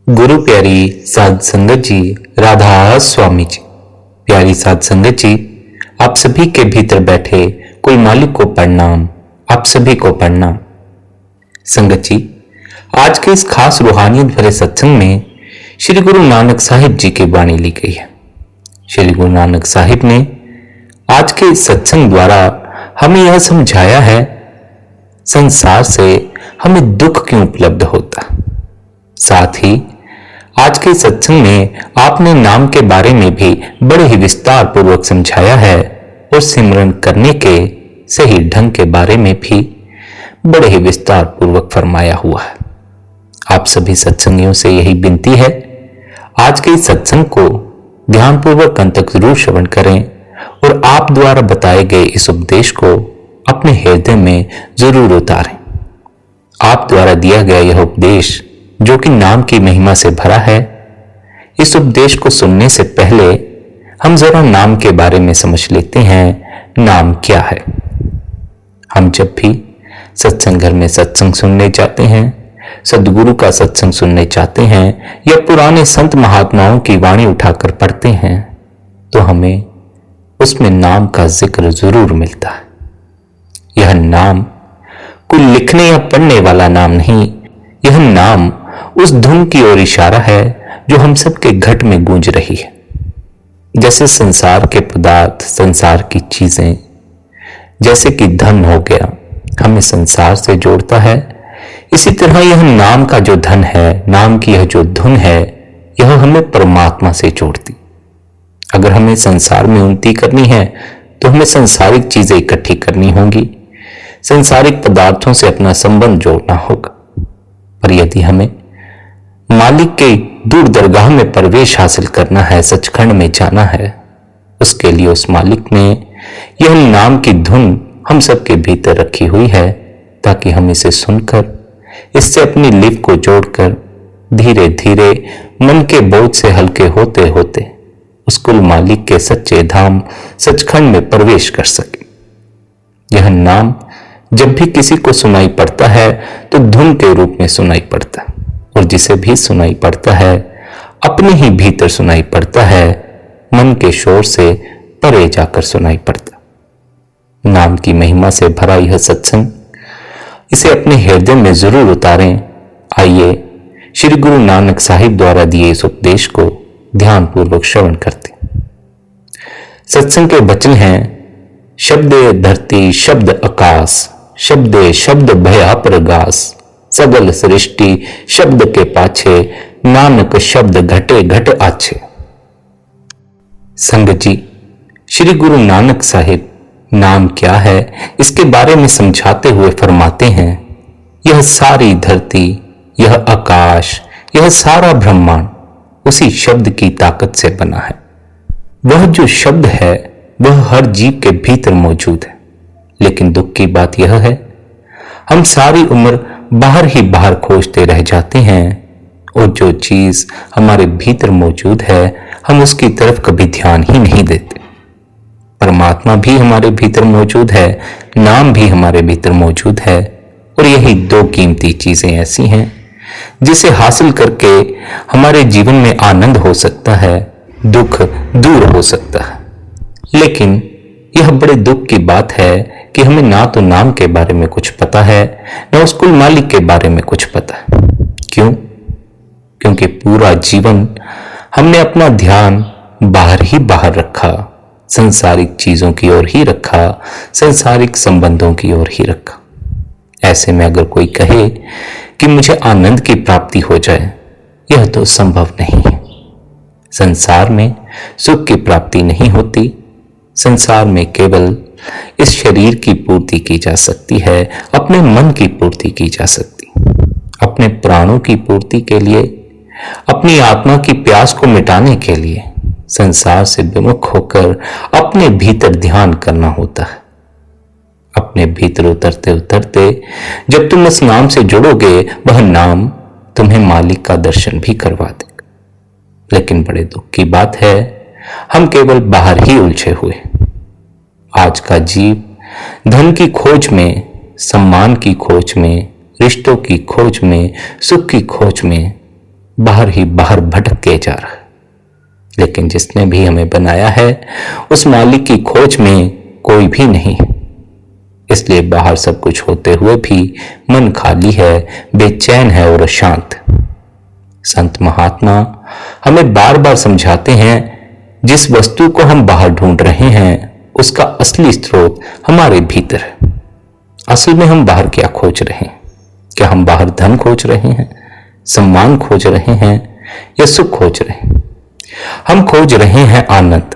गुरु प्यारी साध संगत जी, राधा स्वामी जी। प्यारी साध संगत जी, आप सभी के भीतर बैठे कुल मालिक को प्रणाम। आप सभी को प्रणाम। संगत जी, आज के इस खास रूहानियत भरे सत्संग में श्री गुरु नानक साहिब जी की वाणी ली गई है। श्री गुरु नानक साहिब ने आज के इस सत्संग द्वारा हमें यह समझाया है, संसार से हमें दुख क्यों उपलब्ध होता। साथ ही आज के सत्संग में आपने नाम के बारे में भी बड़े ही विस्तार पूर्वक समझाया है और सिमरन करने के सही ढंग के बारे में भी बड़े ही विस्तार पूर्वक फरमाया हुआ है। आप सभी सत्संगियों से यही विनती है, आज के सत्संग को ध्यानपूर्वक अंत तक जरूर श्रवण करें और आप द्वारा बताए गए इस उपदेश को अपने हृदय में जरूर उतारें। आप द्वारा दिया गया यह उपदेश जो कि नाम की महिमा से भरा है, इस उपदेश को सुनने से पहले हम जरा नाम के बारे में समझ लेते हैं। नाम क्या है? हम जब भी सत्संग घर में सत्संग सुनने जाते हैं, सदगुरु का सत्संग सुनने चाहते हैं या पुराने संत महात्माओं की वाणी उठाकर पढ़ते हैं, तो हमें उसमें नाम का जिक्र जरूर मिलता है। यह नाम कोई लिखने या पढ़ने वाला नाम नहीं, यह नाम उस धुन की ओर इशारा है जो हम सबके घट में गूंज रही है। जैसे संसार के पदार्थ, संसार की चीजें, जैसे कि धन हो गया, हमें संसार से जोड़ता है, इसी तरह यह नाम का जो धन है, नाम की यह जो धुन है, यह हमें परमात्मा से जोड़ती। अगर हमें संसार में उन्नति करनी है तो हमें संसारिक चीजें इकट्ठी करनी होंगी, संसारिक पदार्थों से अपना संबंध जोड़ना होगा। पर यदि हमें मालिक के दूर दरगाह में प्रवेश हासिल करना है, सचखंड में जाना है, उसके लिए उस मालिक ने यह नाम की धुन हम सबके भीतर रखी हुई है, ताकि हम इसे सुनकर, इससे अपनी लिप को जोड़कर धीरे धीरे मन के बोझ से हल्के होते होते उस कुल मालिक के सच्चे धाम सचखंड में प्रवेश कर सके। यह नाम जब भी किसी को सुनाई पड़ता है तो धुन के रूप में सुनाई पड़ता है, और जिसे भी सुनाई पड़ता है अपने ही भीतर सुनाई पड़ता है, मन के शोर से परे जाकर सुनाई पड़ता। नाम की महिमा से भरा यह सत्संग, इसे अपने हृदय में जरूर उतारें। आइए श्री गुरु नानक साहिब द्वारा दिए इस उपदेश को ध्यान पूर्वक श्रवण करते। सत्संग के वचन हैं, शब्दे धरती शब्द आकाश, शब्दे शब्द भया प्रगास, सगल सृष्टि शब्द के पाछे, नानक शब्द घटे घट आछे। संगत जी, श्री गुरु नानक साहिब नाम क्या है इसके बारे में समझाते हुए फरमाते हैं, यह सारी धरती, यह आकाश, यह सारा ब्रह्मांड उसी शब्द की ताकत से बना है। वह जो शब्द है वह हर जीव के भीतर मौजूद है, लेकिन दुख की बात यह है, हम सारी उम्र बाहर ही बाहर खोजते रह जाते हैं, और जो चीज हमारे भीतर मौजूद है हम उसकी तरफ कभी ध्यान ही नहीं देते। परमात्मा भी हमारे भीतर मौजूद है, नाम भी हमारे भीतर मौजूद है, और यही दो कीमती चीजें ऐसी हैं जिसे हासिल करके हमारे जीवन में आनंद हो सकता है, दुख दूर हो सकता है। लेकिन यह बड़े दुख की बात है कि हमें ना तो नाम के बारे में कुछ पता है, न उस कुल मालिक के बारे में कुछ पता है। क्यों? क्योंकि पूरा जीवन हमने अपना ध्यान बाहर ही बाहर रखा, संसारिक चीजों की ओर ही रखा, संसारिक संबंधों की ओर ही रखा। ऐसे में अगर कोई कहे कि मुझे आनंद की प्राप्ति हो जाए, यह तो संभव नहीं है। संसार में सुख की प्राप्ति नहीं होती। संसार में केवल इस शरीर की पूर्ति की जा सकती है, अपने मन की पूर्ति की जा सकती, अपने प्राणों की पूर्ति के लिए, अपनी आत्मा की प्यास को मिटाने के लिए संसार से विमुख होकर अपने भीतर ध्यान करना होता है। अपने भीतर उतरते उतरते जब तुम उस नाम से जुड़ोगे, वह नाम तुम्हें मालिक का दर्शन भी करवा देगा। लेकिन बड़े दुख की बात है, हम केवल बाहर ही उलझे हुए। आज का जीव धन की खोज में, सम्मान की खोज में, रिश्तों की खोज में, सुख की खोज में बाहर ही बाहर भटके जा रहा है। लेकिन जिसने भी हमें बनाया है उस मालिक की खोज में कोई भी नहीं है। इसलिए बाहर सब कुछ होते हुए भी मन खाली है, बेचैन है और अशांत। संत महात्मा हमें बार बार समझाते हैं, जिस वस्तु को हम बाहर ढूंढ रहे हैं उसका असली स्रोत हमारे भीतर है। असल में हम बाहर क्या खोज रहे हैं? क्या हम बाहर धन खोज रहे हैं, सम्मान खोज रहे हैं या सुख खोज रहे हैं? हम खोज रहे हैं आनंद,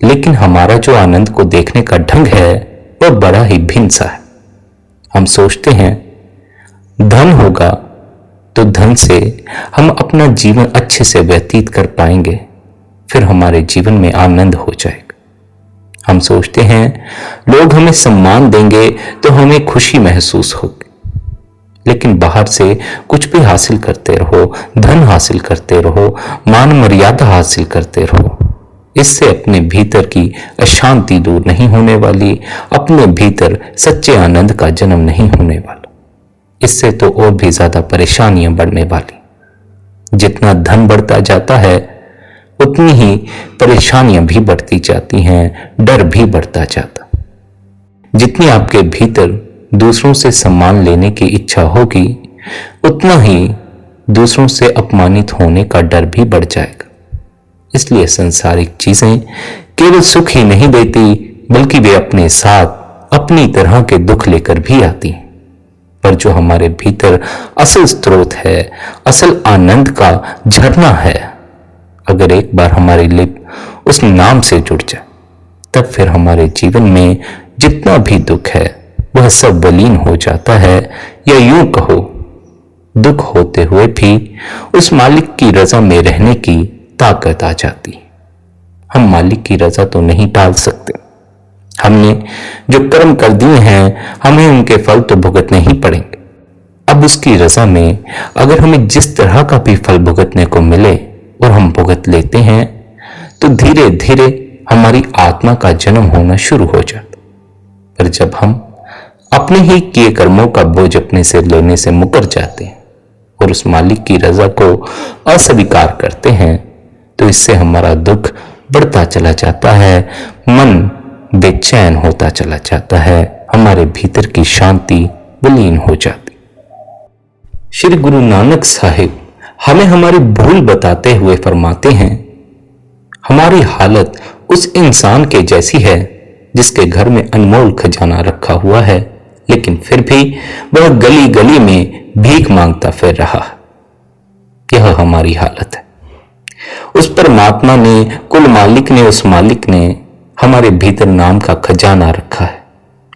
लेकिन हमारा जो आनंद को देखने का ढंग है वह बड़ा ही भिन्न सा है। हम सोचते हैं धन होगा तो धन से हम अपना जीवन अच्छे से व्यतीत कर पाएंगे, फिर हमारे जीवन में आनंद हो जाएगा। हम सोचते हैं लोग हमें सम्मान देंगे तो हमें खुशी महसूस होगी, लेकिन बाहर से कुछ भी हासिल करते रहो, धन हासिल करते रहो, मान मर्यादा हासिल करते रहो, इससे अपने भीतर की अशांति दूर नहीं होने वाली, अपने भीतर सच्चे आनंद का जन्म नहीं होने वाला। इससे तो और भी ज्यादा परेशानियां बढ़ने वाली। जितना धन बढ़ता जाता है उतनी ही परेशानियां भी बढ़ती जाती हैं, डर भी बढ़ता जाता। जितनी आपके भीतर दूसरों से सम्मान लेने की इच्छा होगी उतना ही दूसरों से अपमानित होने का डर भी बढ़ जाएगा। इसलिए संसारिक चीजें केवल सुख ही नहीं देती, बल्कि वे अपने साथ अपनी तरह के दुख लेकर भी आती हैं। पर जो हमारे भीतर असल स्रोत है, असल आनंद का झरना है, अगर एक बार हमारी लिप उस नाम से जुड़ जाए तब फिर हमारे जीवन में जितना भी दुख है वह सब विलीन हो जाता है, या यूं कहो दुख होते हुए भी उस मालिक की रजा में रहने की ताकत आ जाती। हम मालिक की रजा तो नहीं टाल सकते। हमने जो कर्म कर दिए हैं हमें उनके फल तो भुगतने ही पड़ेंगे। अब उसकी रजा में अगर हमें जिस तरह का भी फल भुगतने को मिले और हम भुगत लेते हैं तो धीरे धीरे हमारी आत्मा का जन्म होना शुरू हो जाता। पर जब हम अपने ही किए कर्मों का बोझ अपने से लेने से मुकर जाते हैं और उस मालिक की रजा को अस्वीकार करते हैं तो इससे हमारा दुख बढ़ता चला जाता है, मन बेचैन होता चला जाता है, हमारे भीतर की शांति विलीन हो जाती। श्री गुरु नानक साहिब हमें हमारी भूल बताते हुए फरमाते हैं, हमारी हालत उस इंसान के जैसी है जिसके घर में अनमोल खजाना रखा हुआ है, लेकिन फिर भी वह गली गली में भीख मांगता फिर रहा। यह हमारी हालत है। उस परमात्मा ने, कुल मालिक ने, उस मालिक ने हमारे भीतर नाम का खजाना रखा है,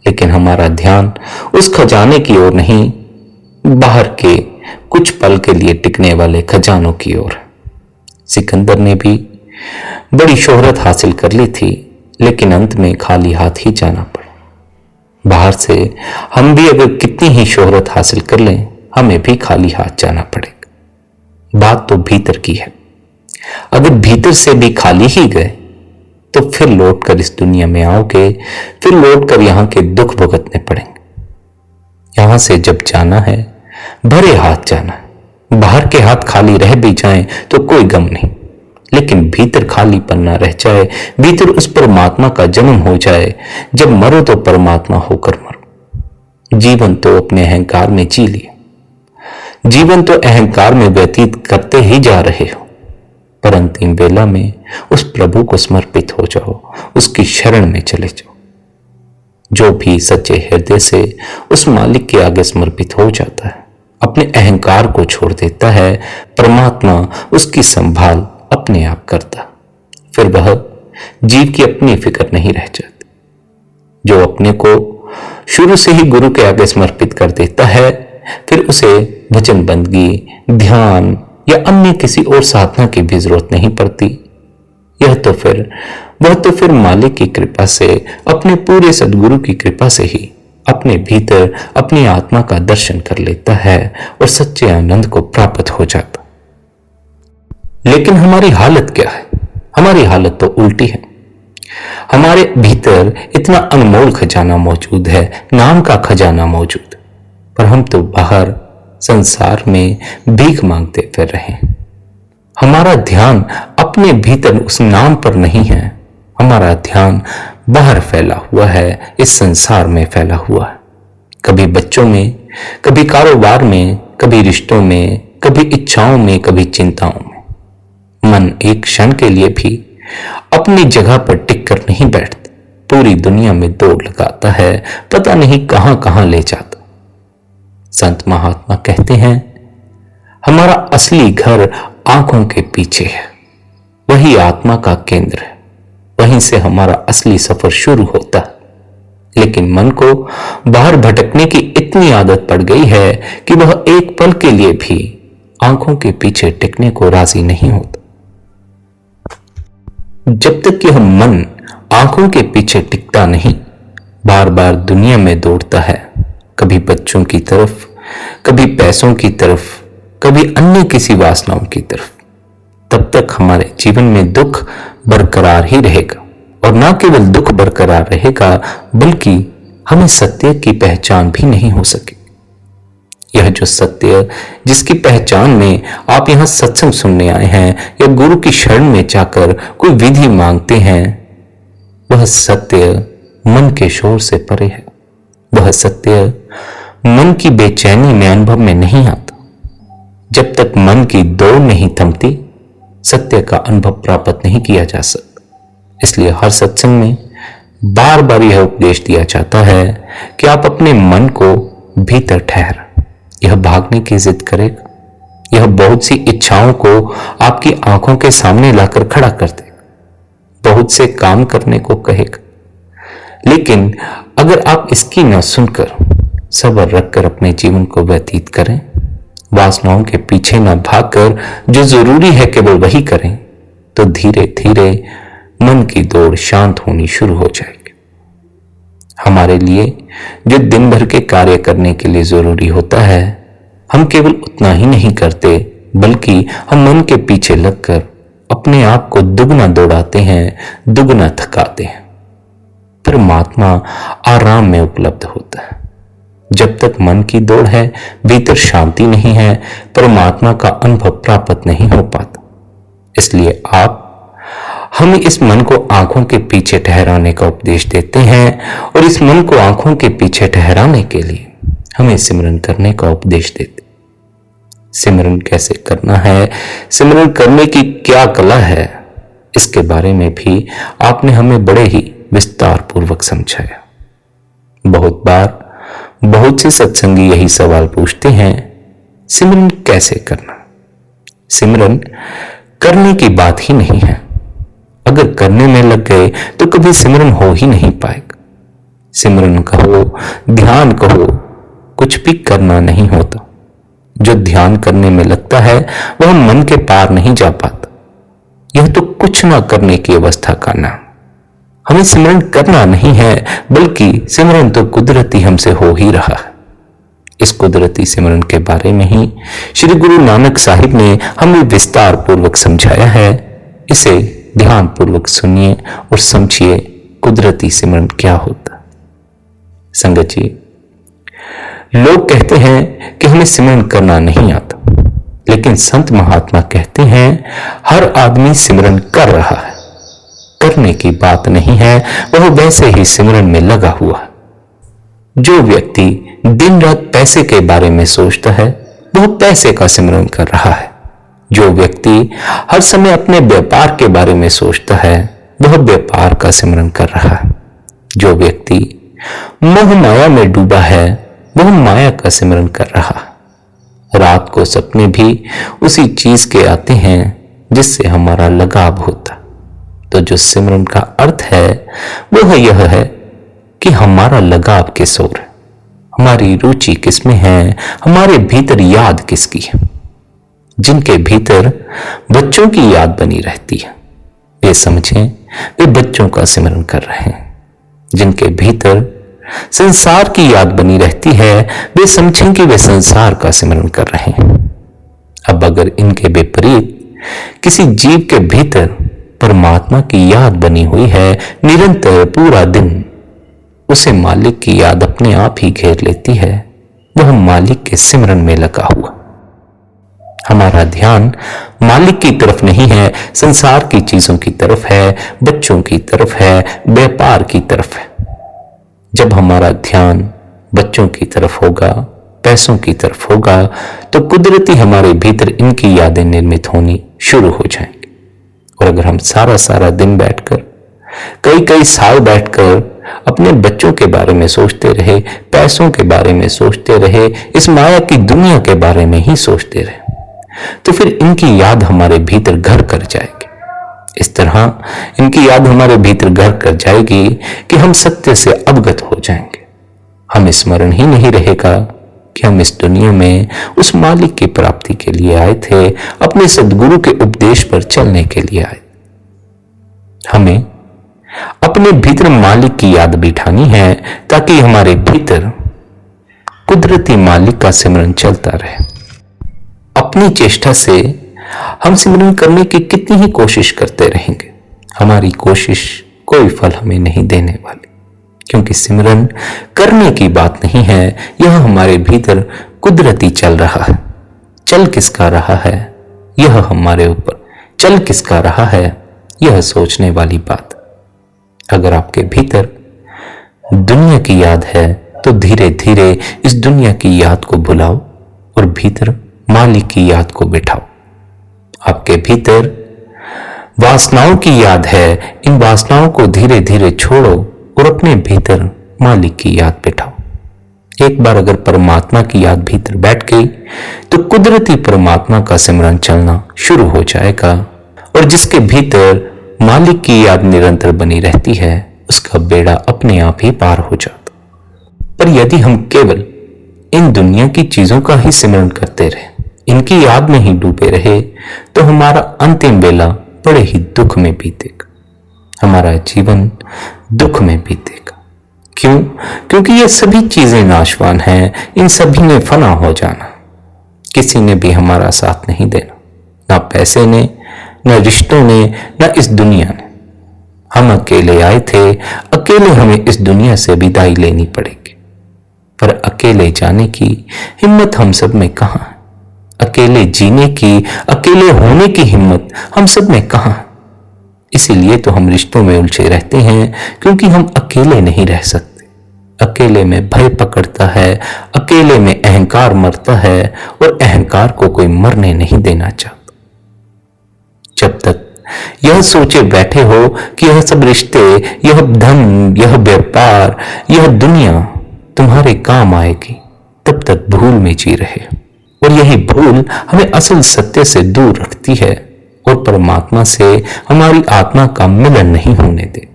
लेकिन हमारा ध्यान उस खजाने की ओर नहीं, बाहर के कुछ पल के लिए टिकने वाले खजानों की ओर। सिकंदर ने भी बड़ी शोहरत हासिल कर ली थी, लेकिन अंत में खाली हाथ ही जाना पड़ा। बाहर से हम भी अगर कितनी ही शोहरत हासिल कर लें, हमें भी खाली हाथ जाना पड़ेगा। बात तो भीतर की है। अगर भीतर से भी खाली ही गए तो फिर लौटकर इस दुनिया में आओगे, फिर लौटकर यहां के दुख भुगतने पड़ेंगे। यहां से जब जाना है भरे हाथ जाना है। बाहर के हाथ खाली रह भी जाएं तो कोई गम नहीं, लेकिन भीतर खालीपन ना रह जाए, भीतर उस परमात्मा का जन्म हो जाए। जब मरो तो परमात्मा होकर मरो। जीवन तो अपने अहंकार में जी लिया, जीवन तो अहंकार में व्यतीत करते ही जा रहे हो, पर अंतिम बेला में उस प्रभु को समर्पित हो जाओ, उसकी शरण में चले जाओ। जो भी सच्चे हृदय से उस मालिक के आगे समर्पित हो जाता है, अपने अहंकार को छोड़ देता है, परमात्मा उसकी संभाल अपने आप करता। फिर वह जीव की अपनी फिक्र नहीं रह जाती। जो अपने को शुरू से ही गुरु के आगे समर्पित कर देता है, फिर उसे भजन बंदगी, ध्यान या अन्य किसी और साधना की भी जरूरत नहीं पड़ती। वह तो फिर मालिक की कृपा से, अपने पूरे सदगुरु की कृपा से ही अपने भीतर अपनी आत्मा का दर्शन कर लेता है और सच्चे आनंद को प्राप्त हो जाता। लेकिन हमारी हालत क्या है? हमारी हालत तो उल्टी है। हमारे भीतर इतना अनमोल खजाना मौजूद है, नाम का खजाना मौजूद, पर हम तो बाहर संसार में भीख मांगते फिर रहे हैं। हमारा ध्यान अपने भीतर उस नाम पर नहीं है, हमारा ध्यान बाहर फैला हुआ है, इस संसार में फैला हुआ है। कभी बच्चों में, कभी कारोबार में, कभी रिश्तों में, कभी इच्छाओं में, कभी चिंताओं में। मन एक क्षण के लिए भी अपनी जगह पर टिक कर नहीं बैठता, पूरी दुनिया में दौड़ लगाता है, पता नहीं कहां कहां ले जाता। संत महात्मा कहते हैं, हमारा असली घर आंखों के पीछे है, वही आत्मा का केंद्र है, वहीं से हमारा असली सफर शुरू होता है। लेकिन मन को बाहर भटकने की इतनी आदत पड़ गई है कि वह एक पल के लिए भी आंखों के पीछे टिकने को राजी नहीं होता। जब तक यह मन आंखों के पीछे टिकता नहीं, बार बार दुनिया में दौड़ता है, कभी बच्चों की तरफ, कभी पैसों की तरफ, कभी अन्य किसी वासनाओं की तरफ, तब तक हमारे जीवन में दुख बरकरार ही रहेगा। और न केवल दुख बरकरार रहेगा, बल्कि हमें सत्य की पहचान भी नहीं हो सके। यह जो सत्य, जिसकी पहचान में आप यहां सत्संग सुनने आए हैं या गुरु की शरण में जाकर कोई विधि मांगते हैं, वह सत्य मन के शोर से परे है। वह सत्य मन की बेचैनी में अनुभव में नहीं आता। जब तक मन की दौड़ नहीं थमती, सत्य का अनुभव प्राप्त नहीं किया जा सकता। इसलिए हर सत्संग में बार बार यह उपदेश दिया जाता है कि आप अपने मन को भीतर ठहर, यह भागने की जिद करेगा, यह बहुत सी इच्छाओं को आपकी आंखों के सामने लाकर खड़ा कर देगा, बहुत से काम करने को कहेगा। लेकिन अगर आप इसकी न सुनकर सब्र रखकर अपने जीवन को व्यतीत करें, वासनाओं के पीछे न भागकर जो जरूरी है केवल वही करें, तो धीरे धीरे मन की दौड़ शांत होनी शुरू हो जाएगी। हमारे लिए जो दिन भर के कार्य करने के लिए जरूरी होता है, हम केवल उतना ही नहीं करते, बल्कि हम मन के पीछे लगकर अपने आप को दुगना दौड़ाते हैं, दुगना थकाते हैं। परमात्मा आराम में उपलब्ध होता है। जब तक मन की दौड़ है, भीतर शांति नहीं है, परमात्मा का अनुभव प्राप्त नहीं हो पाता। इसलिए हम इस मन को आंखों के पीछे ठहराने का उपदेश देते हैं, और इस मन को आंखों के पीछे ठहराने के लिए हमें सिमरन करने का उपदेश देते। सिमरन कैसे करना है, सिमरन करने की क्या कला है, इसके बारे में भी आपने हमें बड़े ही विस्तार पूर्वक समझाया। बहुत बार बहुत से सत्संगी यही सवाल पूछते हैं, सिमरन कैसे करना। सिमरन करने की बात ही नहीं है। अगर करने में लग गए तो कभी सिमरन हो ही नहीं पाएगा। सिमरन कहो, ध्यान कहो, कुछ भी करना नहीं होता। जो ध्यान करने में लगता है वह मन के पार नहीं जा पाता। यह तो कुछ ना करने की अवस्था का नाम। हमें सिमरन करना नहीं है, बल्कि सिमरन तो कुदरती हमसे हो ही रहा है। इस कुदरती सिमरन के बारे में ही श्री गुरु नानक साहिब ने हमें विस्तार पूर्वक समझाया है। इसे ध्यान पूर्वक सुनिए और समझिए कुदरती सिमरन क्या होता है। संगत जी, लोग कहते हैं कि हमें सिमरन करना नहीं आता, लेकिन संत महात्मा कहते हैं हर आदमी सिमरन कर रहा है। करने की बात नहीं है, वह वैसे ही सिमरन में लगा हुआ है। जो व्यक्ति दिन रात पैसे के बारे में सोचता है, वह पैसे का सिमरन कर रहा है। जो व्यक्ति हर समय अपने व्यापार के बारे में सोचता है, वह व्यापार का सिमरन कर रहा है। जो व्यक्ति मोह माया में डूबा है, वह माया का सिमरन कर रहा है। रात को सपने भी उसी चीज के आते हैं जिससे हमारा लगाव होता। तो जो सिमरन का अर्थ है वह यह है कि हमारा लगाव किस ओर है, हमारी रुचि किसमें है, हमारे भीतर याद किसकी है। जिनके भीतर बच्चों की याद बनी रहती है, वे समझें वे बच्चों का सिमरन कर रहे हैं। जिनके भीतर संसार की याद बनी रहती है, वे समझें कि वे संसार का सिमरन कर रहे हैं। अब अगर इनके विपरीत किसी जीव के भीतर परमात्मा की याद बनी हुई है, निरंतर पूरा दिन उसे मालिक की याद अपने आप ही घेर लेती है, वह मालिक के सिमरन में लगा हुआ। हमारा ध्यान मालिक की तरफ नहीं है, संसार की चीजों की तरफ है, बच्चों की तरफ है, व्यापार की तरफ है। जब हमारा ध्यान बच्चों की तरफ होगा, पैसों की तरफ होगा, तो कुदरती हमारे भीतर इनकी यादें निर्मित होनी शुरू हो जाएंगी। और अगर हम सारा सारा दिन बैठकर, कई कई साल बैठकर अपने बच्चों के बारे में सोचते रहे, पैसों के बारे में सोचते रहे, इस माया की दुनिया के बारे में ही सोचते रहे, तो फिर इनकी याद हमारे भीतर घर कर जाएगी। इस तरह इनकी याद हमारे भीतर घर कर जाएगी कि हम सत्य से अवगत हो जाएंगे। हमें स्मरण ही नहीं रहेगा कि हम इस दुनिया में उस मालिक की प्राप्ति के लिए आए थे, अपने सद्गुरु के उपदेश पर चलने के लिए आए। हमें अपने भीतर मालिक की याद बिठानी है ताकि हमारे भीतर कुदरती मालिक का सिमरन चलता रहे। अपनी चेष्टा से हम सिमरन करने की कितनी ही कोशिश करते रहेंगे, हमारी कोशिश कोई फल हमें नहीं देने वाली, क्योंकि सिमरन करने की बात नहीं है, यह हमारे भीतर कुदरती चल रहा है। चल किसका रहा है यह हमारे ऊपर, चल किसका रहा है यह सोचने वाली बात। अगर आपके भीतर दुनिया की याद है तो धीरे धीरे इस दुनिया की याद को भुलाओ और भीतर मालिक की याद को बिठाओ। आपके भीतर वासनाओं की याद है, इन वासनाओं को धीरे धीरे छोड़ो और अपने भीतर मालिक की याद बिठाओ। एक बार अगर परमात्मा की याद भीतर बैठ गई तो कुदरती परमात्मा का सिमरन चलना शुरू हो जाएगा। और जिसके भीतर मालिक की याद निरंतर बनी रहती है, उसका बेड़ा अपने आप ही पार हो जाता। पर यदि हम केवल इन दुनिया की चीजों का ही सिमरन करते रहे, इनकी याद में ही डूबे रहे, तो हमारा अंतिम वेला बड़े ही दुख में बीतेगा, हमारा जीवन दुख में बीतेगा। क्यों? क्योंकि ये सभी चीजें नाशवान हैं, इन सभी ने फना हो जाना। किसी ने भी हमारा साथ नहीं देना, ना पैसे ने, न रिश्तों ने, न इस दुनिया ने। हम अकेले आए थे, अकेले हमें इस दुनिया से विदाई लेनी पड़ेगी। पर अकेले जाने की हिम्मत हम सब में कहां है? अकेले जीने की, अकेले होने की हिम्मत हम सब में कहां है? इसीलिए तो हम रिश्तों में उलझे रहते हैं, क्योंकि हम अकेले नहीं रह सकते। अकेले में भय पकड़ता है, अकेले में अहंकार मरता है, और अहंकार को कोई मरने नहीं देना चाहता। जब तक यह सोचे बैठे हो कि यह सब रिश्ते, यह धन, यह व्यापार, यह दुनिया तुम्हारे काम आएगी, तब तक भूल में जी रहे। और यही भूल हमें असल सत्य से दूर रखती है और परमात्मा से हमारी आत्मा का मिलन नहीं होने दे।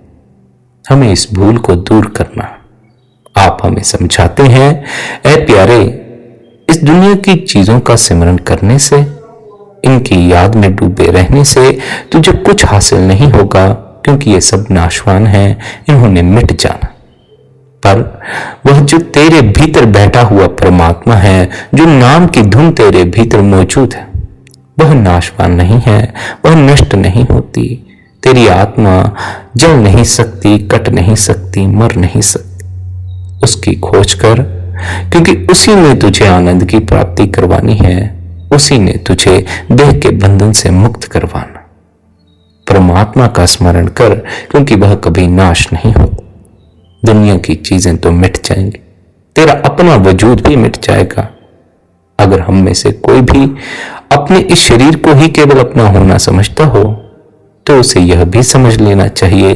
हमें इस भूल को दूर करना। आप हमें समझाते हैं, ऐ प्यारे, इस दुनिया की चीजों का सिमरन करने से, इनकी याद में डूबे रहने से तुझे कुछ हासिल नहीं होगा, क्योंकि ये सब नाशवान हैं, इन्होंने मिट जाना। पर वह जो तेरे भीतर बैठा हुआ परमात्मा है, जो नाम की धुन तेरे भीतर मौजूद है, वह नाशवान नहीं है, वह नष्ट नहीं होती। तेरी आत्मा जल नहीं सकती, कट नहीं सकती, मर नहीं सकती। उसकी खोज कर, क्योंकि उसी में तुझे आनंद की प्राप्ति करवानी है, उसी ने तुझे देह के बंधन से मुक्त करवाना। परमात्मा का स्मरण कर, क्योंकि वह कभी नाश नहीं होता। दुनिया की चीजें तो मिट जाएंगी, तेरा अपना वजूद भी मिट जाएगा। अगर हम में से कोई भी अपने इस शरीर को ही केवल अपना होना समझता हो, तो उसे यह भी समझ लेना चाहिए,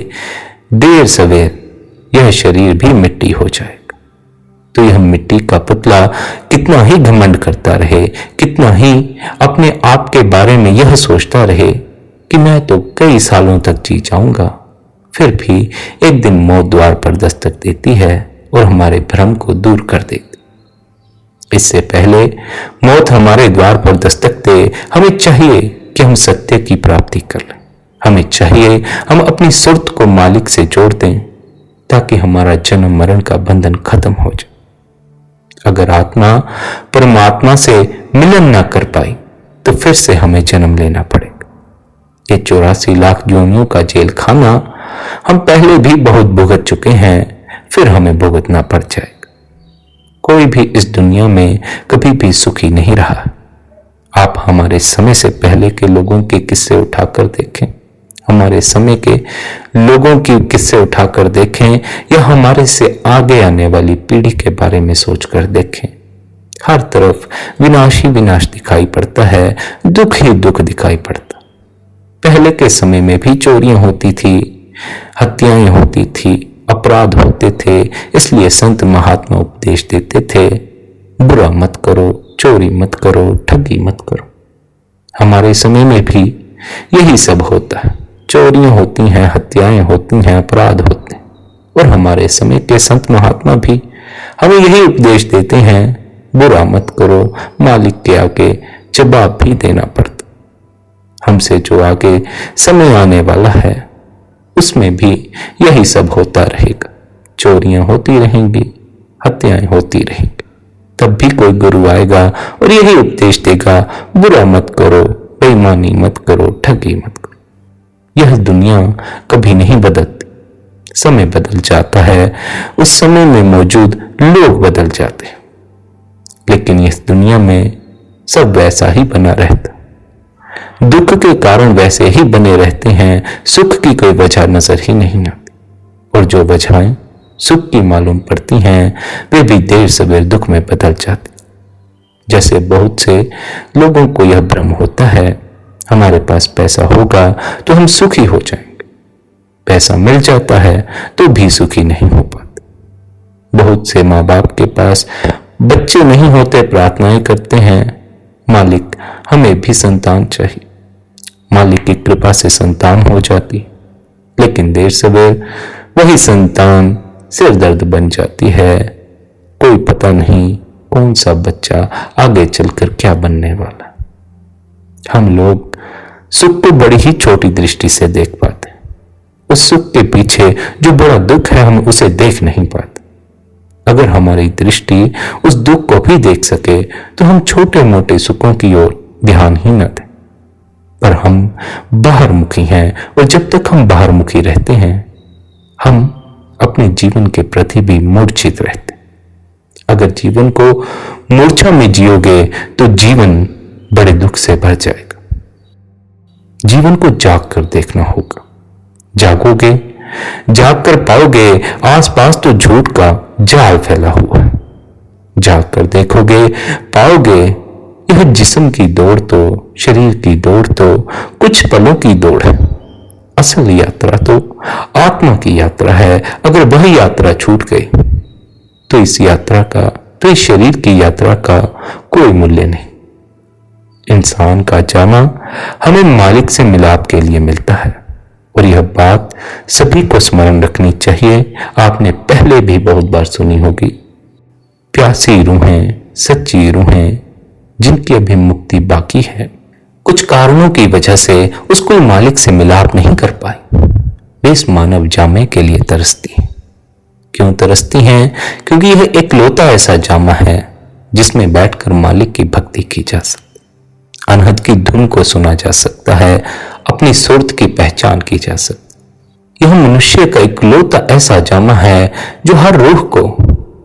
देर सवेर यह शरीर भी मिट्टी हो जाएगा। तो यह मिट्टी का पुतला कितना ही घमंड करता रहे, कितना ही अपने आप के बारे में यह सोचता रहे कि मैं तो कई सालों तक जी जाऊंगा, फिर भी एक दिन मौत द्वार पर दस्तक देती है और हमारे भ्रम को दूर कर देती। इससे पहले मौत हमारे द्वार पर दस्तक दे, हमें चाहिए कि हम सत्य की प्राप्ति कर लें। हमें चाहिए हम अपनी सुरत को मालिक से जोड़ दें, ताकि हमारा जन्म मरण का बंधन खत्म हो जाए। अगर आत्मा परमात्मा से मिलन ना कर पाई, तो फिर से हमें जन्म लेना पड़ेगा। ये 84 लाख योनियों का जेल खाना हम पहले भी बहुत भुगत चुके हैं, फिर हमें भुगतना पड़ जाएगा। कोई भी इस दुनिया में कभी भी सुखी नहीं रहा। आप हमारे समय से पहले के लोगों के किस्से उठाकर देखें, हमारे समय के लोगों की किस्से उठाकर देखें, या हमारे से आगे आने वाली पीढ़ी के बारे में सोचकर देखें। हर तरफ विनाश ही विनाश दिखाई पड़ता है, दुख ही दुख दिखाई पड़ता। पहले के समय में भी चोरियां होती थी, हत्याएं होती थी, अपराध होते थे। इसलिए संत महात्मा उपदेश देते थे, बुरा मत करो, चोरी मत करो, ठगी मत करो। हमारे समय में भी यही सब होता है, चोरियां होती हैं, हत्याएं होती हैं, अपराध होते हैं। और हमारे समय के संत महात्मा भी हमें यही उपदेश देते हैं, बुरा मत करो, मालिक के आगे जवाब भी देना पड़ता। हमसे जो आगे समय आने वाला है उसमें भी यही सब होता रहेगा, चोरियां होती रहेंगी, हत्याएं होती रहेंगी। तब भी कोई गुरु आएगा और यही उपदेश देगा, बुरा मत करो, बेईमानी मत करो, ठगी मत करो। यह दुनिया कभी नहीं बदलती, समय बदल जाता है, उस समय में मौजूद लोग बदल जाते हैं, लेकिन इस दुनिया में सब वैसा ही बना रहता। दुख के कारण वैसे ही बने रहते हैं, सुख की कोई वजह नजर ही नहीं आती। और जो वजहें सुख की मालूम पड़ती हैं वे भी देर सवेर दुख में बदल जाती। जैसे बहुत से लोगों को यह भ्रम होता है, हमारे पास पैसा होगा तो हम सुखी हो जाएंगे, पैसा मिल जाता है तो भी सुखी नहीं हो पाते। बहुत से माँ बाप के पास बच्चे नहीं होते, प्रार्थनाएं करते हैं, मालिक हमें भी संतान चाहिए। मालिक की कृपा से संतान हो जाती, लेकिन देर सवेर वही संतान सिर दर्द बन जाती है। कोई पता नहीं कौन सा बच्चा आगे चलकर क्या बनने वाला। हम लोग सुख को बड़ी ही छोटी दृष्टि से देख पाते, उस सुख के पीछे जो बड़ा दुख है हम उसे देख नहीं पाते। अगर हमारी दृष्टि उस दुख को भी देख सके तो हम छोटे मोटे सुखों की ओर ध्यान ही न दें। पर हम बाहरमुखी हैं, और जब तक हम बाहरमुखी रहते हैं हम अपने जीवन के प्रति भी मूर्छित रहते। अगर जीवन को मूर्छा में जियोगे तो जीवन बड़े दुख से भर जाएगा। जीवन को जाग कर देखना होगा, जागोगे, जाग कर पाओगे आसपास तो झूठ का जाल फैला हुआ है। जाग कर देखोगे, पाओगे यह जिस्म की दौड़ तो, शरीर की दौड़ तो कुछ पलों की दौड़ है। असल यात्रा तो आत्मा की यात्रा है। अगर वह यात्रा छूट गई तो इस यात्रा का, तो इस शरीर की यात्रा का कोई मूल्य नहीं। इंसान का जाना हमें मालिक से मिलाप के लिए मिलता है, और यह बात सभी को स्मरण रखनी चाहिए। आपने पहले भी बहुत बार सुनी होगी, प्यासी रूहें, सच्ची रूहें जिनकी अभी मुक्ति बाकी है, कुछ कारणों की वजह से उसको मालिक से मिलाप नहीं कर पाई, वे इस मानव जामे के लिए तरसती हैं। क्यों तरसती हैं? क्योंकि यह एकलौता ऐसा जामा है जिसमें बैठकर मालिक की भक्ति की जा सकती, अनहद की धुन को सुना जा सकता है, अपनी सुरत की पहचान की जा सकती। यह मनुष्य का एकलौता ऐसा जामा है जो हर रूह को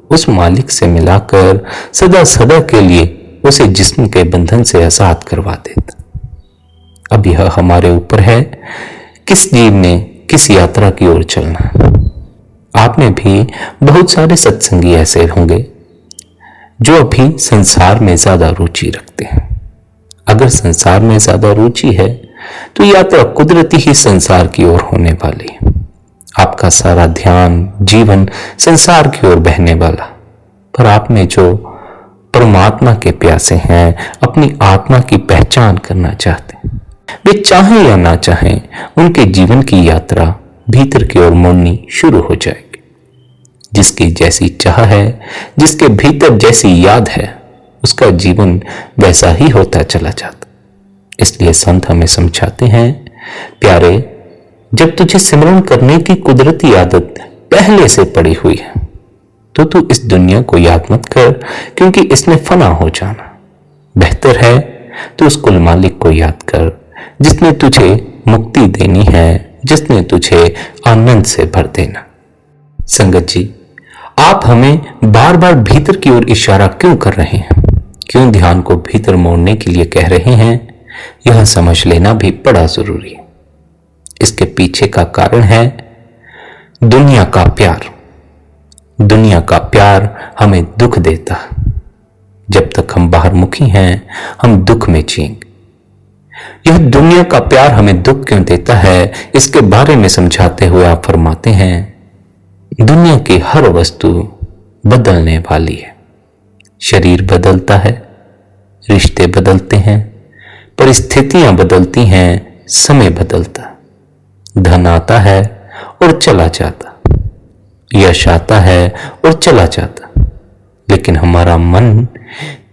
उस मालिक से मिलाकर सदा सदा के लिए उसे जिस्म के बंधन से आजाद करवा देता। अब यह हमारे ऊपर है किस जीव ने किस यात्रा की ओर चलना। आप में भी बहुत सारे सत्संगी ऐसे होंगे जो अभी संसार में ज्यादा रुचि रखते हैं। अगर संसार में ज्यादा रुचि है तो यात्रा कुदरती ही संसार की ओर होने वाली है। आपका सारा ध्यान, जीवन संसार की ओर बहने वाला। पर आप में जो परमात्मा के प्यासे हैं, अपनी आत्मा की पहचान करना चाहते हैं, वे चाहें या ना चाहें उनके जीवन की यात्रा भीतर की ओर मुड़नी शुरू हो जाएगी। जिसकी जैसी चाह है, जिसके भीतर जैसी याद है, उसका जीवन वैसा ही होता चला जाता। इसलिए संत हमें समझाते हैं, प्यारे, जब तुझे सिमरन करने की कुदरती आदत पहले से पड़ी हुई है तो तू इस दुनिया को याद मत कर, क्योंकि इसने फना हो जाना। बेहतर है तो उस कुल मालिक को याद कर जिसने तुझे मुक्ति देनी है, जिसने तुझे आनंद से भर देना। संगत जी, आप हमें बार बार भीतर की ओर इशारा क्यों कर रहे हैं? क्यों ध्यान को भीतर मोड़ने के लिए कह रहे हैं, यह समझ लेना भी बड़ा जरूरी है। इसके पीछे का कारण है दुनिया का प्यार। दुनिया का प्यार हमें दुख देता है। जब तक हम बाहर मुखी हैं, हम दुख में जिएंगे। यह दुनिया का प्यार हमें दुख क्यों देता है, इसके बारे में समझाते हुए आप फरमाते हैं, दुनिया की हर वस्तु बदलने वाली है। शरीर बदलता है, रिश्ते बदलते हैं, परिस्थितियां बदलती हैं, समय बदलता है। धन आता है और चला जाता, यश आता है और चला जाता, लेकिन हमारा मन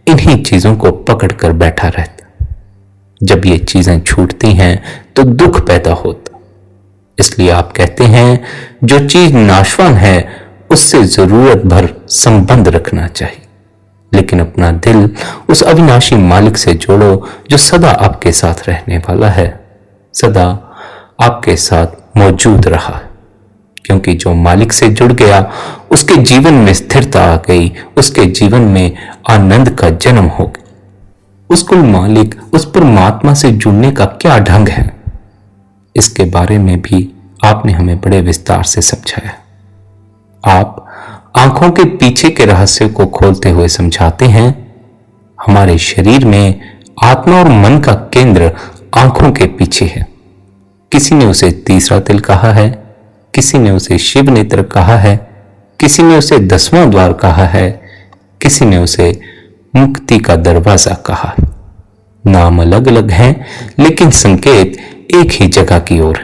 इन्हीं चीजों को पकड़ कर बैठा रहता। जब ये चीजें छूटती हैं तो दुख पैदा होता। इसलिए आप कहते हैं जो चीज नाशवान है उससे जरूरत भर संबंध रखना चाहिए, लेकिन अपना दिल उस अविनाशी मालिक से जोड़ो जो सदा आपके साथ रहने वाला है, सदा आपके साथ मौजूद रहा है। क्योंकि जो मालिक से जुड़ गया उसके जीवन में स्थिरता आ गई, उसके जीवन में आनंद का जन्म हो गया। उस कुल मालिक, उस परमात्मा से जुड़ने का क्या ढंग है, इसके बारे में भी आपने हमें बड़े विस्तार से समझाया। आप आंखों के पीछे के रहस्य को खोलते हुए समझाते हैं, हमारे शरीर में आत्मा और मन का केंद्र आंखों के पीछे है। किसी ने उसे तीसरा दिल कहा है, किसी ने उसे शिव नेत्र कहा है, किसी ने उसे 10वां द्वार कहा है, किसी ने उसे मुक्ति का दरवाजा कहा। नाम अलग अलग हैं, लेकिन संकेत एक ही जगह की ओर।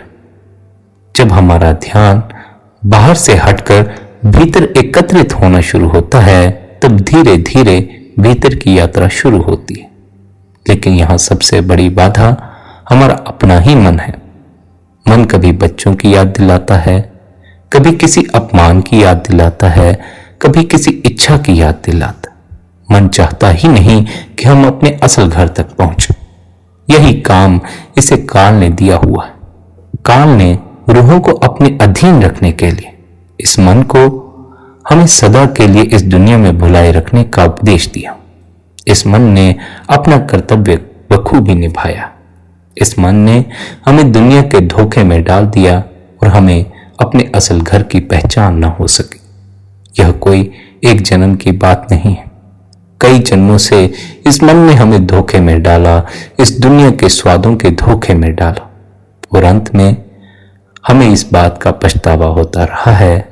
जब हमारा ध्यान बाहर से हटकर भीतर एकत्रित होना शुरू होता है, तब धीरे धीरे भीतर की यात्रा शुरू होती है। लेकिन यहां सबसे बड़ी बाधा हमारा अपना ही मन है। मन कभी बच्चों की याद दिलाता है, कभी किसी अपमान की याद दिलाता है, कभी किसी इच्छा की याद दिलाता है। मन चाहता ही नहीं कि हम अपने असल घर तक पहुंचे। यही काम इसे काल ने दिया हुआ है। काल ने रूहों को अपने अधीन रखने के लिए इस मन को हमें सदा के लिए इस दुनिया में भुलाए रखने का उपदेश दिया। इस मन ने अपना कर्तव्य बखूबी निभाया। इस मन ने हमें दुनिया के धोखे में डाल दिया और हमें अपने असल घर की पहचान न हो सकी। यह कोई एक जन्म की बात नहीं है। कई जन्मों से इस मन ने हमें धोखे में डाला, इस दुनिया के स्वादों के धोखे में डाला, और अंत में हमें इस बात का पछतावा होता रहा है,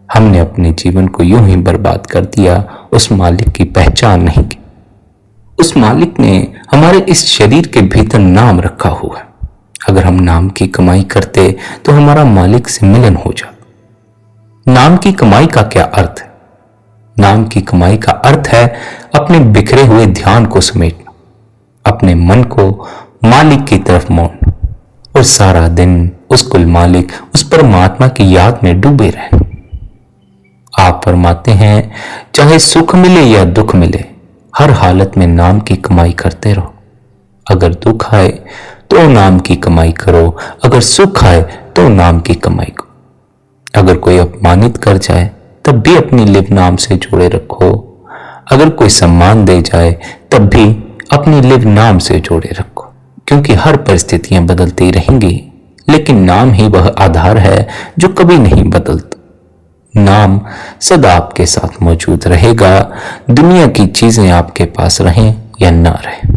हमने अपने जीवन को यूं ही बर्बाद कर दिया, उस मालिक की पहचान नहीं की। उस मालिक ने हमारे इस शरीर के भीतर नाम रखा हुआ है। अगर हम नाम की कमाई करते तो हमारा मालिक से मिलन हो जाता। नाम की कमाई का क्या अर्थ है? नाम की कमाई का अर्थ है अपने बिखरे हुए ध्यान को समेटना, अपने मन को मालिक की तरफ मोड़ना और सारा दिन उस कुल मालिक, उस परमात्मा की याद में डूबे रहना। आप फरमाते हैं, चाहे सुख मिले या दुख मिले, हर हालत में नाम की कमाई करते रहो। अगर दुख आए तो नाम की कमाई करो, अगर सुख आए तो नाम की कमाई करो। अगर कोई अपमानित कर जाए तब भी अपनी लिव नाम से जोड़े रखो। अगर कोई सम्मान दे जाए तब भी अपनी लिव नाम से जोड़े रखो, क्योंकि हर परिस्थितियां बदलती रहेंगी, लेकिन नाम ही वह आधार है जो कभी नहीं बदलता। नाम सदा आपके साथ मौजूद रहेगा, दुनिया की चीजें आपके पास रहें या ना रहें।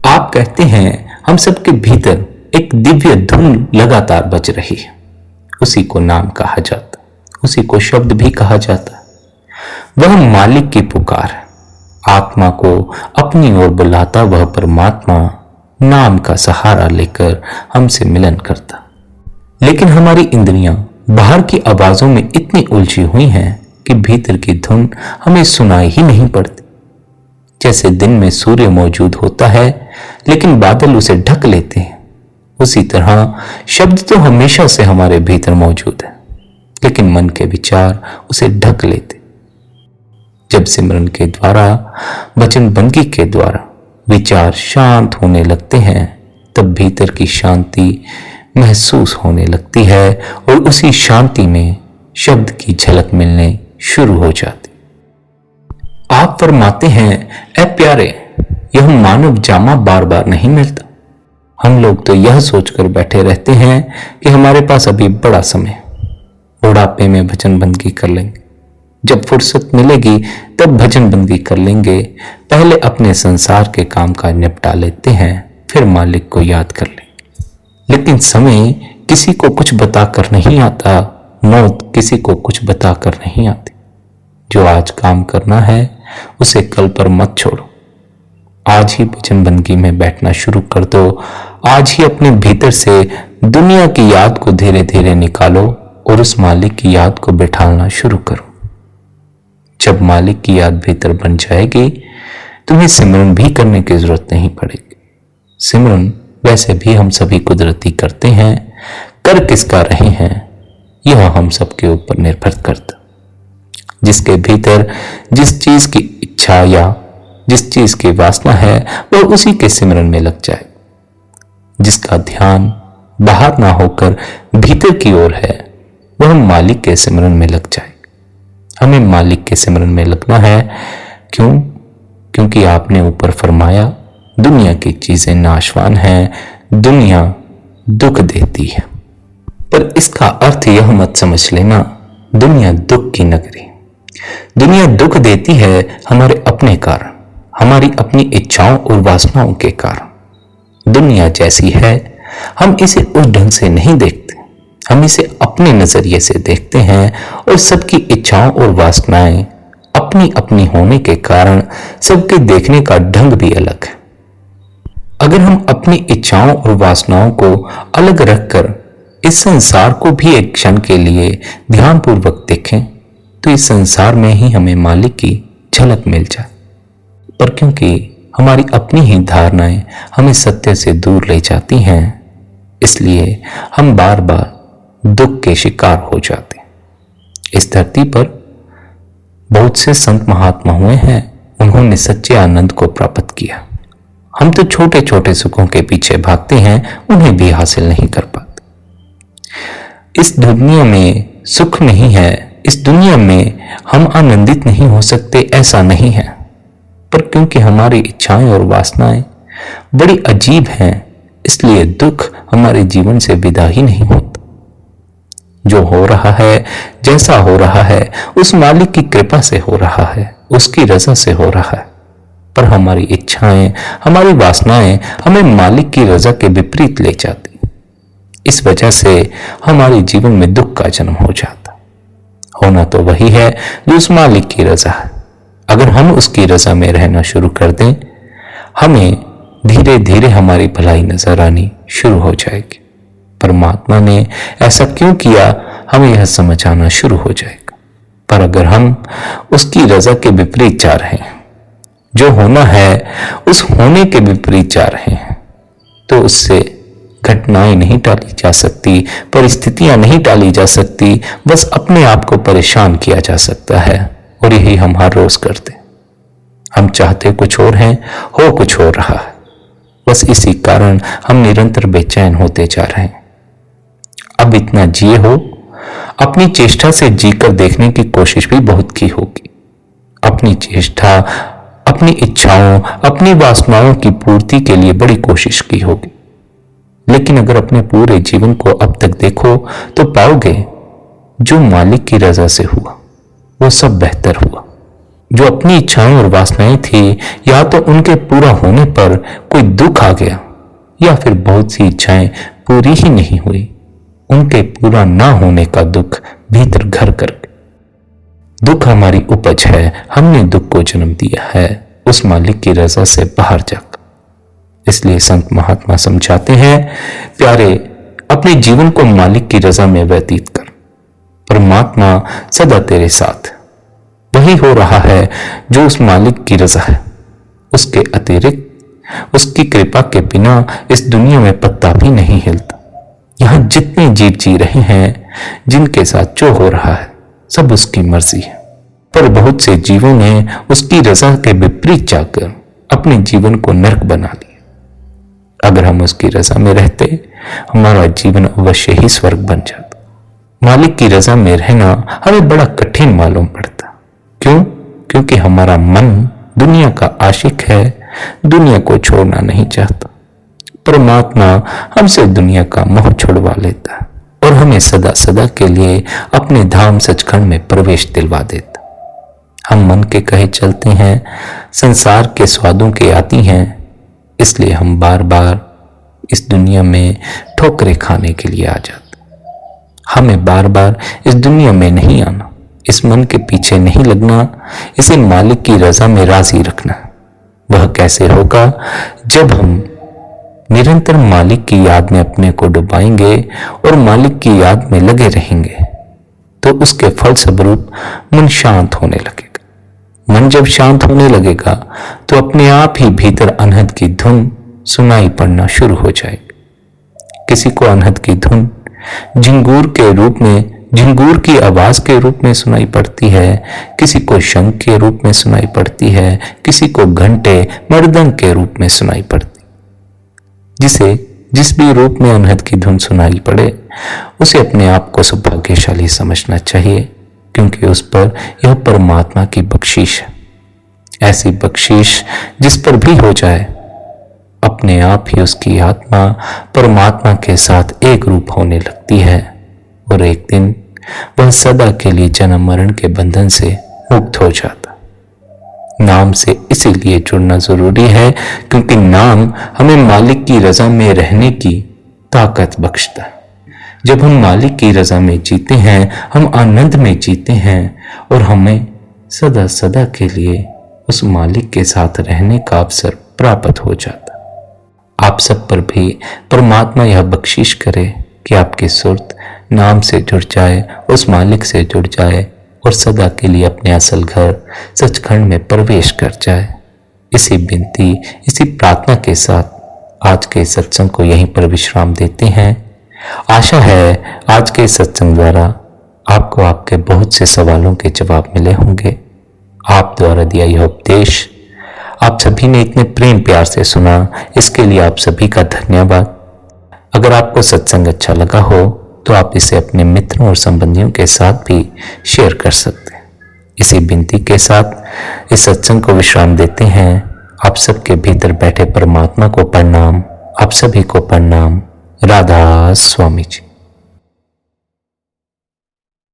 आप कहते हैं हम सबके भीतर एक दिव्य धुन लगातार बज रही है। उसी को नाम कहा जाता, उसी को शब्द भी कहा जाता। वह मालिक की पुकार है। आत्मा को अपनी ओर बुलाता वह परमात्मा नाम का सहारा लेकर हमसे मिलन करता। लेकिन हमारी इंद्रियां बाहर की आवाजों में इतनी उलझी हुई हैं कि भीतर की धुन हमें सुनाई ही नहीं पड़ती। जैसे दिन में सूर्य मौजूद होता है लेकिन बादल उसे ढक लेते हैं, उसी तरह शब्द तो हमेशा से हमारे भीतर मौजूद है, लेकिन मन के विचार उसे ढक लेते। जब सिमरन के द्वारा, वचन बंदगी के द्वारा विचार शांत होने लगते हैं, तब भीतर की शांति महसूस होने लगती है और उसी शांति में शब्द की झलक मिलने शुरू हो जाती। आप फरमाते हैं, ऐ प्यारे, यह मानव जामा बार बार नहीं मिलता। हम लोग तो यह सोचकर बैठे रहते हैं कि हमारे पास अभी बड़ा समय, बुढ़ापे में भजन बंदगी कर लेंगे, जब फुर्सत मिलेगी तब भजन बंदगी कर लेंगे, पहले अपने संसार के काम काज निपटा लेते हैं, फिर मालिक को याद कर लेंगे। लेकिन समय किसी को कुछ बताकर नहीं आता, मौत किसी को कुछ बताकर नहीं आती। जो आज काम करना है उसे कल पर मत छोड़ो। आज ही भजन बंदगी में बैठना शुरू कर दो। आज ही अपने भीतर से दुनिया की याद को धीरे धीरे निकालो और उस मालिक की याद को बिठाना शुरू करो। जब मालिक की याद भीतर बन जाएगी, तुम्हें सिमरन भी करने की जरूरत नहीं पड़ेगी। सिमरन वैसे भी हम सभी कुदरती करते हैं, कर किसका रहे हैं यह हम सबके ऊपर निर्भर करता। जिसके भीतर जिस चीज की इच्छा या जिस चीज की वासना है वह उसी के सिमरन में लग जाए। जिसका ध्यान बाहर ना होकर भीतर की ओर है वह मालिक के सिमरन में लग जाए। हमें मालिक के सिमरन में लगना है। क्यों? क्योंकि आपने ऊपर फरमाया, दुनिया की चीजें नाशवान हैं, दुनिया दुख देती है। पर इसका अर्थ यह मत समझ लेना दुनिया दुख की नगरी। दुनिया दुख देती है हमारे अपने कारण, हमारी अपनी इच्छाओं और वासनाओं के कारण। दुनिया जैसी है हम इसे उस ढंग से नहीं देखते, हम इसे अपने नजरिए से देखते हैं और सबकी इच्छाओं और वासनाएं अपनी अपनी होने के कारण सबके देखने का ढंग भी अलग है। अगर हम अपनी इच्छाओं और वासनाओं को अलग रखकर इस संसार को भी एक क्षण के लिए ध्यानपूर्वक देखें तो इस संसार में ही हमें मालिक की झलक मिल जाए। पर क्योंकि हमारी अपनी ही धारणाएं हमें सत्य से दूर ले जाती हैं, इसलिए हम बार बार दुख के शिकार हो जाते हैं। इस धरती पर बहुत से संत महात्मा हुए हैं, उन्होंने सच्चे आनंद को प्राप्त किया। हम तो छोटे छोटे सुखों के पीछे भागते हैं, उन्हें भी हासिल नहीं कर पाते। इस दुनिया में सुख नहीं है, इस दुनिया में हम आनंदित नहीं हो सकते, ऐसा नहीं है। पर क्योंकि हमारी इच्छाएं और वासनाएं बड़ी अजीब हैं, इसलिए दुख हमारे जीवन से विदा ही नहीं होता। जो हो रहा है, जैसा हो रहा है, उस मालिक की कृपा से हो रहा है, उसकी रजा से हो रहा है। पर हमारी इच्छाएं, हमारी वासनाएं हमें मालिक की रजा के विपरीत ले जाती। इस वजह से हमारे जीवन में दुख का जन्म हो जाता। होना तो वही है जो उस मालिक की रजा है। अगर हम उसकी रजा में रहना शुरू कर दें, हमें धीरे धीरे हमारी भलाई नजर आनी शुरू हो जाएगी। परमात्मा ने ऐसा क्यों किया, हमें यह समझ आना शुरू हो जाएगा। पर अगर हम उसकी रजा के विपरीत जा रहे हैं, जो होना है उस होने के विपरीत जा रहे हैं, तो उससे घटनाएं नहीं टाली जा सकती, परिस्थितियां नहीं टाली जा सकती, बस अपने आप को परेशान किया जा सकता है। और यही हम हर रोज करते। हम चाहते कुछ और हैं, हो कुछ हो रहा है। बस इसी कारण हम निरंतर बेचैन होते जा रहे हैं। अब इतना जिए हो, अपनी चेष्टा से जीकर देखने की कोशिश भी बहुत की होगी। अपनी चेष्टा, अपनी इच्छाओं, अपनी वासनाओं की पूर्ति के लिए बड़ी कोशिश की होगी। लेकिन अगर अपने पूरे जीवन को अब तक देखो तो पाओगे जो मालिक की रजा से हुआ वो सब बेहतर हुआ। जो अपनी इच्छाएं और वासनाएं थी, या तो उनके पूरा होने पर कोई दुख आ गया, या फिर बहुत सी इच्छाएं पूरी ही नहीं हुई, उनके पूरा ना होने का दुख भीतर घर कर गया। दुख हमारी उपज है, हमने दुख को जन्म दिया है उस मालिक की रजा से बाहर जाकर। इसलिए संत महात्मा समझाते हैं, प्यारे, अपने जीवन को मालिक की रजा में व्यतीत कर। परमात्मा सदा तेरे साथ। वही हो रहा है जो उस मालिक की रजा है। उसके अतिरिक्त, उसकी कृपा के बिना इस दुनिया में पत्ता भी नहीं हिलता। यहां जितने जीव जी रहे हैं, जिनके साथ जो हो रहा है, सब उसकी मर्जी है। पर बहुत से जीवों ने उसकी रजा के विपरीत जाकर अपने जीवन को नरक बना लिया। अगर हम उसकी रजा में रहते, हमारा जीवन अवश्य ही स्वर्ग बन जाता। मालिक की रजा में रहना हमें बड़ा कठिन मालूम पड़ता। क्यों? क्योंकि हमारा मन दुनिया का आशिक है, दुनिया को छोड़ना नहीं चाहता। परमात्मा हमसे दुनिया का मोह छुड़वा लेता है और हमें सदा सदा के लिए अपने धाम सचखंड में प्रवेश दिलवा देता। हम मन के कहे चलते हैं, संसार के स्वादों के आती हैं, इसलिए हम बार बार इस दुनिया में ठोकरें खाने के लिए आ जाते। हमें बार बार इस दुनिया में नहीं आना, इस मन के पीछे नहीं लगना, इसे मालिक की रजा में राजी रखना। वह कैसे होगा? जब हम निरंतर मालिक की याद में अपने को डुबाएंगे और मालिक की याद में लगे रहेंगे, तो उसके फलस्वरूप मन शांत होने लगेगा। मन जब शांत होने लगेगा तो अपने आप ही भीतर अनहद की धुन सुनाई पड़ना शुरू हो जाएगी। किसी को अनहद की धुन झिंगूर के रूप में, झिंगूर की आवाज के रूप में सुनाई पड़ती है, किसी को शंख के रूप में सुनाई पड़ती है, किसी को घंटे मर्दंग के रूप में सुनाई पड़ती। जिसे जिस भी रूप में अनहद की धुन सुनाई पड़े, उसे अपने आप को सौभाग्यशाली समझना चाहिए, क्योंकि उस पर यह परमात्मा की बख्शीश है। ऐसी बख्शीश जिस पर भी हो जाए, अपने आप ही उसकी आत्मा परमात्मा के साथ एक रूप होने लगती है और एक दिन वह सदा के लिए जन्म मरण के बंधन से मुक्त हो जाता। नाम से इसीलिए जुड़ना जरूरी है, क्योंकि नाम हमें मालिक की रजा में रहने की ताकत बख्शता है। जब हम मालिक की रजा में जीते हैं, हम आनंद में जीते हैं और हमें सदा सदा के लिए उस मालिक के साथ रहने का अवसर प्राप्त हो जाता। आप सब पर भी परमात्मा यह बख्शीश करे कि आपकी सुरत नाम से जुड़ जाए, उस मालिक से जुड़ जाए और सदा के लिए अपने असल घर सचखंड में प्रवेश कर जाए। इसी विनती, इसी प्रार्थना के साथ आज के सत्संग को यहीं पर विश्राम देते हैं। आशा है आज के सत्संग द्वारा आपको आपके बहुत से सवालों के जवाब मिले होंगे। आप द्वारा दिया यह उपदेश आप सभी ने इतने प्रेम प्यार से सुना, इसके लिए आप सभी का धन्यवाद। अगर आपको सत्संग अच्छा लगा हो तो आप इसे अपने मित्रों और संबंधियों के साथ भी शेयर कर सकते हैं। इसी विनती के साथ इस सत्संग को विश्राम देते हैं। आप सबके भीतर बैठे परमात्मा को प्रणाम, आप सभी को प्रणाम। राधा स्वामी जी।